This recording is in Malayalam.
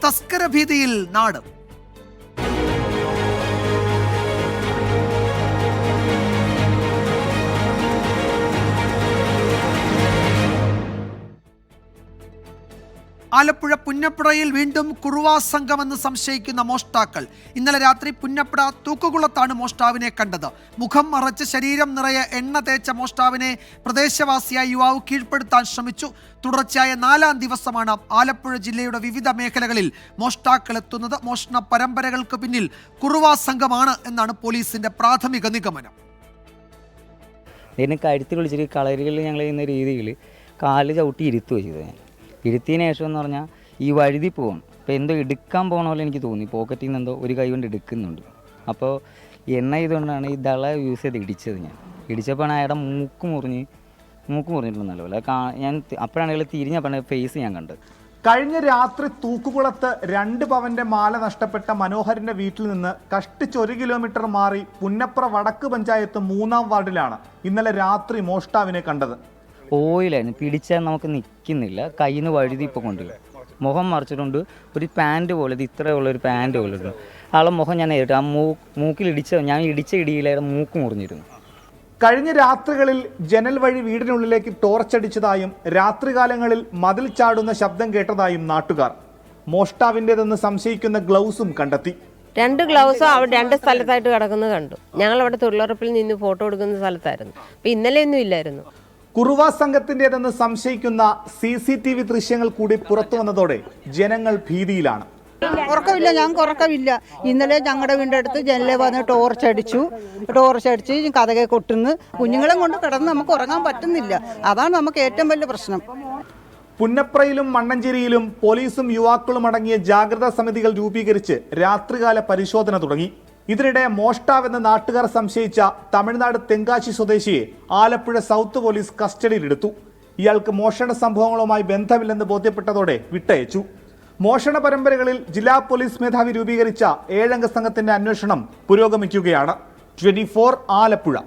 തസ്കര ഭീതിയിൽ നാട്. ആലപ്പുഴ പുന്നപ്പുഴയിൽ വീണ്ടും കുറുവാ സംഘമെന്ന് സംശയിക്കുന്ന മോഷ്ടാക്കൾ. ഇന്നലെ രാത്രി പുന്നപ്പുഴ തൂക്കുകുളത്താണ് മോഷ്ടാവിനെ കണ്ടത്. മുഖം മറച്ച് ശരീരം നിറയെ എണ്ണ തേച്ച മോഷ്ടാവിനെ പ്രദേശവാസിയായ യുവാവ് കീഴ്പ്പെടുത്താൻ ശ്രമിച്ചു. തുടർച്ചയായ 4ാം ദിവസമാണ് ആലപ്പുഴ ജില്ലയുടെ വിവിധ മേഖലകളിൽ മോഷ്ടാക്കൾ എത്തുന്നത്. മോഷണ പരമ്പരകൾക്ക് പിന്നിൽ കുറുവാ സംഘമാണ് എന്നാണ് പോലീസിന്റെ പ്രാഥമിക നിഗമനം. ഇതിനെ കരുത്തിൽ വിളിച്ചിട്ട് കളരികളിൽ ഞങ്ങൾ ചെയ്യുന്ന രീതിയിൽ കാല് ചവിട്ടി ഇരുത്തുക ചെയ്തത്. ഞാൻ ഇരുത്തിയതിന് ശേഷം എന്ന് പറഞ്ഞാൽ ഈ വഴുതി പോകണം. അപ്പോൾ എന്തോ എടുക്കാൻ പോകണ പോലെ എനിക്ക് തോന്നി. പോക്കറ്റിൽ നിന്ന് എന്തോ ഒരു കൈ കൊണ്ട് എടുക്കുന്നുണ്ട്. അപ്പോൾ എണ്ണ ഇതുകൊണ്ടാണ് ഈ ദള യൂസ് ചെയ്ത് ഇടിച്ചത്. ഞാൻ ഇടിച്ചപ്പോഴാണ് അയാളുടെ മൂക്ക് മുറിഞ്ഞിട്ടുണ്ട് നല്ലപോലെ. ഞാൻ അപ്പോഴാണ് അയാൾ തിരിഞ്ഞപ്പോൾ ഫേസ് ഞാൻ കണ്ടത്. കഴിഞ്ഞ രാത്രി തൂക്കുകുളത്ത് 2 പവന്റെ മാല നഷ്ടപ്പെട്ട മനോഹരന്റെ വീട്ടിൽ നിന്ന് കഷ്ടിച്ച് 1 കിലോമീറ്റർ മാറി പുന്നപ്ര വടക്ക് പഞ്ചായത്ത് 3ാം വാർഡിലാണ് ഇന്നലെ രാത്രി മോഷ്ടാവിനെ കണ്ടത്. ഓയിലായിരുന്നു, പിടിച്ചാൽ നമുക്ക് നിൽക്കുന്നില്ല. കയ്യിൽ നിന്ന് വഴുതി ഇപ്പോൾ കൊണ്ടുപോയി. മുഖം മറിച്ചിട്ടുണ്ട്. ഒരു പാൻറ്റ് പോലെ, ഇത് ഇത്രയുള്ളൊരു പാൻറ്റ് പോലെ ഉണ്ട്. ആളെ മുഖം ഞാൻ നേരിട്ട് ആ മൂക്കിലിടിച്ച ഞാൻ ഇടിച്ച ഇടിയിലായിരുന്നു മൂക്ക് മുറിഞ്ഞിരുന്നു. കഴിഞ്ഞ രാത്രികളിൽ ജനൽ വഴി വീടിനുള്ളിലേക്ക് ടോർച്ചടിച്ചതായും രാത്രികാലങ്ങളിൽ മതിൽ ചാടുന്ന ശബ്ദം കേട്ടതായും നാട്ടുകാർ. മോഷ്ടാവിൻ്റെതെന്ന് സംശയിക്കുന്ന ഗ്ലൗസും കണ്ടെത്തി. 2 ഗ്ലൗസും അവിടെ 2 സ്ഥലത്തായിട്ട് കിടക്കുന്നത് കണ്ടു. ഞങ്ങൾ അവിടെ തൊഴിലുറപ്പിൽ നിന്ന് ഫോട്ടോ എടുക്കുന്ന സ്ഥലത്തായിരുന്നു. അപ്പം ഇന്നലെയൊന്നും ഇല്ലായിരുന്നു. കുറുവാ സംഘത്തിൻ്റെതെന്ന് സംശയിക്കുന്ന CCTV ദൃശ്യങ്ങൾ കൂടി പുറത്തു വന്നതോടെ ജനങ്ങൾ ഭീതിയിലാണ്. ഉറക്കമില്ല, ഞങ്ങൾക്ക് ഉറക്കമില്ല. ഇന്നലെ ഞങ്ങളുടെ വീടിൻ്റെ അടുത്ത് ജനലെ വന്ന് ടോർച്ചടിച്ച് കഥകെ കൊട്ടുന്നു. കുഞ്ഞുങ്ങളെ കൊണ്ട് കിടന്ന് നമുക്ക് ഉറങ്ങാൻ പറ്റുന്നില്ല. അതാണ് നമുക്ക് ഏറ്റവും വലിയ പ്രശ്നം. പുന്നപ്രയിലും മണ്ണഞ്ചേരിയിലും പോലീസും യുവാക്കളും അടങ്ങിയ ജാഗ്രതാ സമിതികൾ രൂപീകരിച്ച് രാത്രികാല പരിശോധന തുടങ്ങി. ഇതിനിടെ മോഷ്ടാവെന്ന് നാട്ടുകാർ സംശയിച്ച തമിഴ്നാട് തെങ്കാശി സ്വദേശിയെ ആലപ്പുഴ സൗത്ത് പോലീസ് കസ്റ്റഡിയിലെടുത്തു. ഇയാൾക്ക് മോഷണ സംഭവങ്ങളുമായി ബന്ധമില്ലെന്ന് ബോധ്യപ്പെട്ടതോടെ വിട്ടയച്ചു. മോഷണ പരമ്പരകളിൽ ജില്ലാ പോലീസ് മേധാവി രൂപീകരിച്ച 7 അംഗ സംഘത്തിന്റെ അന്വേഷണം പുരോഗമിക്കുകയാണ്. 24 ആലപ്പുഴ.